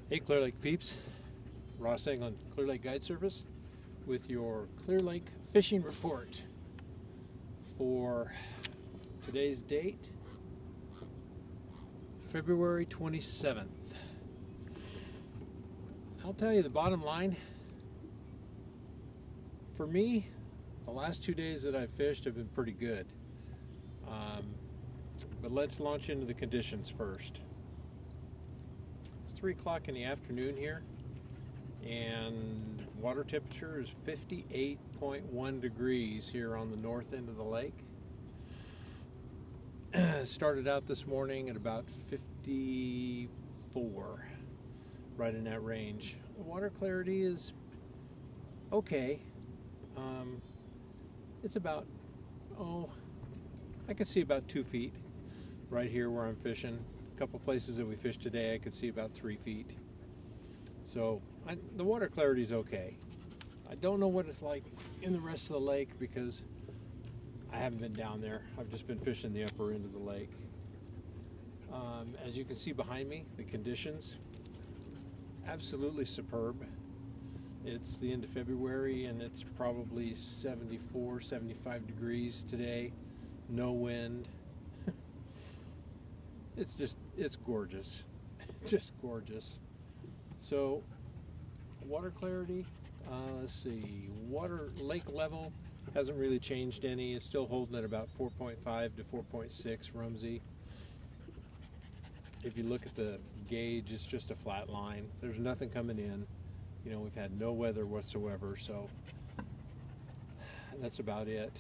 Hey Clear Lake peeps, Ross Englund, Clear Lake Guide Service with your Clear Lake fishing report for today's date, February 27th. I'll tell you the bottom line, for me, the last 2 days that I've fished have been pretty good. But let's launch into the conditions first. 3 o'clock in the afternoon here, and water temperature is 58.1 degrees here on the north end of the lake. Started out this morning at about 54, right in that range. The water clarity is okay. It's about, I could see about 2 feet right here where I'm fishing. Couple places that we fished today, I could see about 3 feet. So the water clarity is okay. I don't know what it's like in the rest of the lake because I haven't been down there. I've just been fishing the upper end of the lake. As you can see behind me, the conditions, absolutely superb. It's the end of February and it's probably 74, 75 degrees today. No wind. It's gorgeous. Just gorgeous. So, water clarity, let's see, lake level hasn't really changed any. It's still holding at about 4.5 to 4.6 Rumsey. If you look at the gauge, it's just a flat line. There's nothing coming in. You know, we've had no weather whatsoever, so that's about it.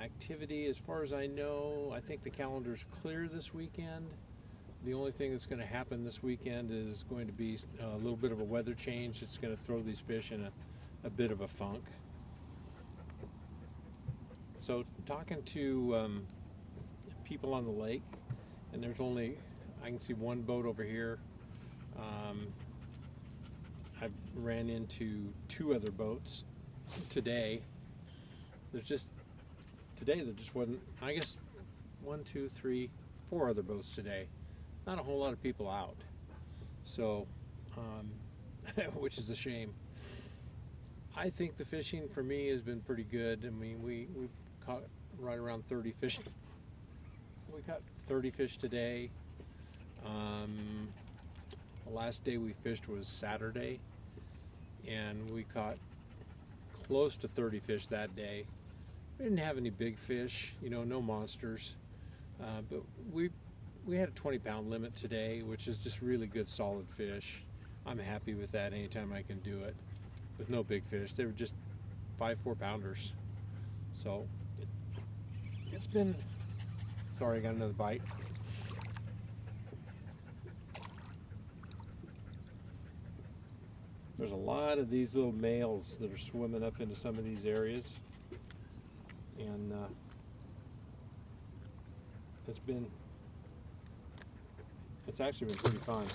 Activity, as far as I know, I think the calendar's clear this weekend. The only thing that's going to happen this weekend is going to be a little bit of a weather change. It's going to throw these fish in a bit of a funk. So talking to people on the lake, and there's only, I can see one boat over here. I've ran into 2 other boats today. Today there just wasn't, I guess 1, 2, 3, 4 other boats today. Not a whole lot of people out. So, which is a shame. I think the fishing for me has been pretty good. I mean, we've caught right around 30 fish. We caught 30 fish today. The last day we fished was Saturday, and we caught close to 30 fish that day. We didn't have any big fish, you know, no monsters, but we had a 20-pound limit today, which is just really good solid fish. I'm happy with that anytime I can do it with no big fish. They were just 5 4-pounders. So it's been, sorry, I got another bite. There's a lot of these little males that are swimming up into some of these areas. And it's actually been pretty fun.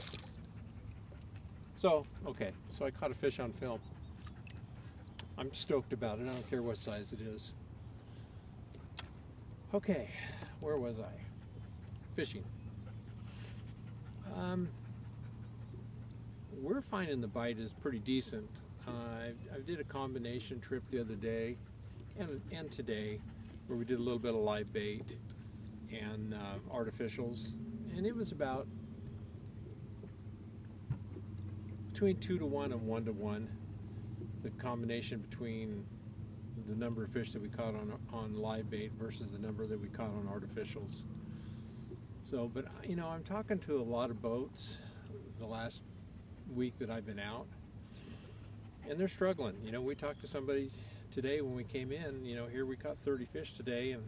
So, okay, so I caught a fish on film. I'm stoked about it. I don't care what size it is. Okay, where was I? Fishing. We're finding the bite is pretty decent. I did a combination trip the other day and today, where we did a little bit of live bait and artificials, and it was about between 2 to 1 and 1 to 1, the combination between the number of fish that we caught on live bait versus the number that we caught on artificials. So, but you know, I'm talking to a lot of boats the last week that I've been out, and they're struggling. You know, we talked to somebody today when we came in, you know, here we caught 30 fish today, and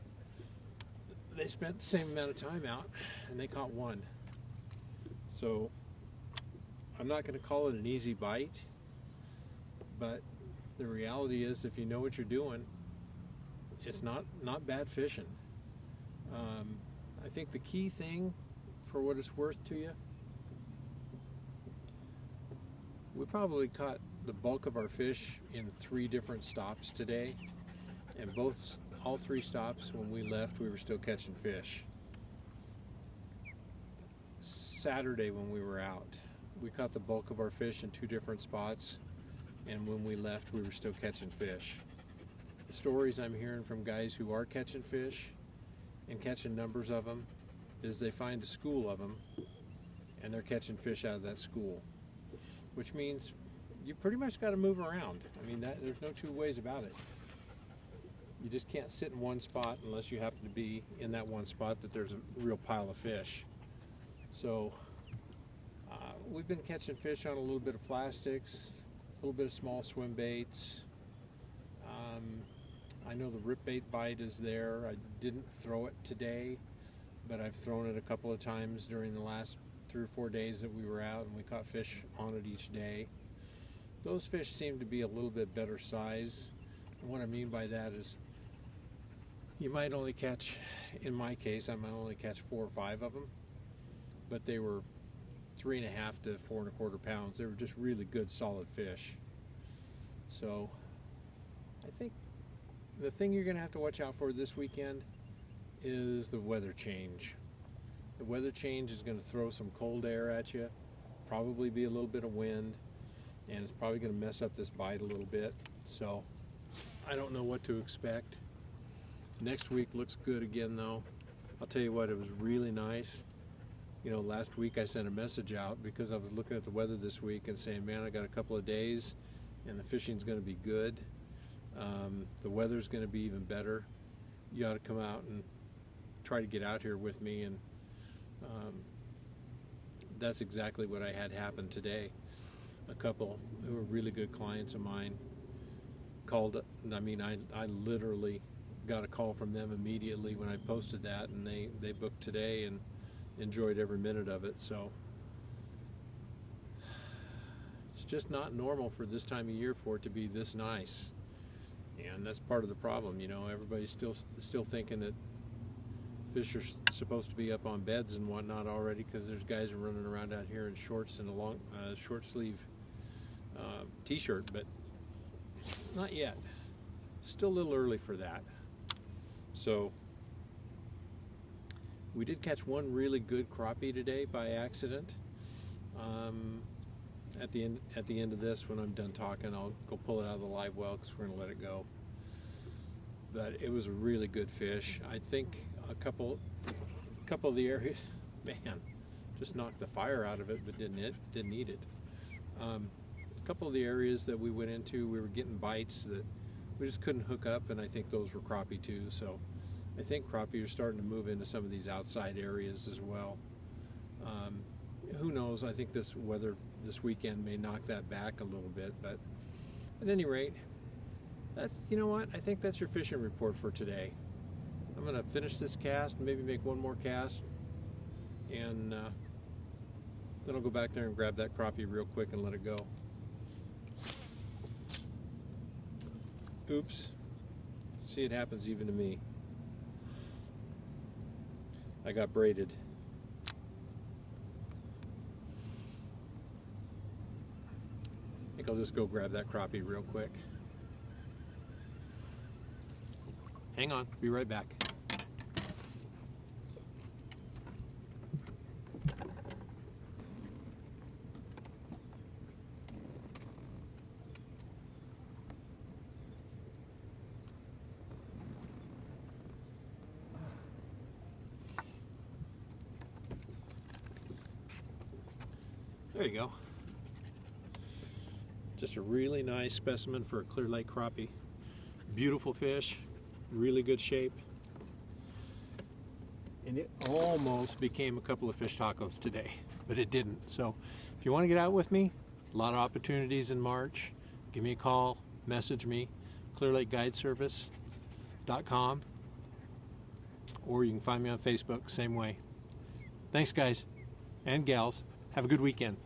they spent the same amount of time out, and they caught 1. So I'm not going to call it an easy bite, but the reality is, if you know what you're doing, it's not bad fishing. I think the key thing, for what it's worth to you, we probably caught the bulk of our fish in 3 different stops today, and all 3 stops, when we left, we were still catching fish. Saturday when we were out, we caught the bulk of our fish in 2 different spots, and when we left we were still catching fish. The stories I'm hearing from guys who are catching fish and catching numbers of them is they find a school of them and they're catching fish out of that school, which means you pretty much got to move around. I mean, there's no 2 ways about it. You just can't sit in one spot unless you happen to be in that one spot that there's a real pile of fish. So we've been catching fish on a little bit of plastics, a little bit of small swim baits. I know the rip bait bite is there. I didn't throw it today, but I've thrown it a couple of times during the last 3 or 4 days that we were out, and we caught fish on it each day. Those fish seem to be a little bit better size. And what I mean by that is you might only catch, in my case, I might only catch 4 or 5 of them, but they were 3.5 to 4 1/4 pounds. They were just really good, solid fish. So I think the thing you're going to have to watch out for this weekend is the weather change. The weather change is going to throw some cold air at you, probably be a little bit of wind, and it's probably going to mess up this bite a little bit. So I don't know what to expect. Next week looks good again though. I'll tell you what, it was really nice. You know, last week I sent a message out because I was looking at the weather this week and saying, man, I got a couple of days and the fishing's going to be good. The weather's going to be even better. You ought to come out and try to get out here with me, and that's exactly what I had happen today. A couple who were really good clients of mine called. I mean, I literally got a call from them immediately when I posted that, and they booked today and enjoyed every minute of it. So it's just not normal for this time of year for it to be this nice, and that's part of the problem. You know, everybody's still thinking that fish are supposed to be up on beds and whatnot already, because there's guys running around out here in shorts and a long short sleeve t-shirt, but not yet. Still a little early for that. So we did catch one really good crappie today by accident. At the end of this, when I'm done talking, I'll go pull it out of the live well because we're going to let it go. But it was a really good fish. I think a couple of the areas, man, just knocked the fire out of it, but didn't eat it. A couple of the areas that we went into, we were getting bites that we just couldn't hook up, and I think those were crappie too. So I think crappie are starting to move into some of these outside areas as well. Who knows? I think this weather this weekend may knock that back a little bit, but at any rate, you know what? I think that's your fishing report for today. I'm going to finish this cast, maybe make one more cast, and then I'll go back there and grab that crappie real quick and let it go. Oops. See, it happens even to me. I got braided. I think I'll just go grab that crappie real quick. Hang on, be right back. There you go. Just a really nice specimen for a Clear Lake crappie. Beautiful fish, really good shape. And it almost became a couple of fish tacos today, but it didn't. So if you want to get out with me, a lot of opportunities in March. Give me a call, message me, clearlakeguideservice.com, or you can find me on Facebook, same way. Thanks guys and gals. Have a good weekend.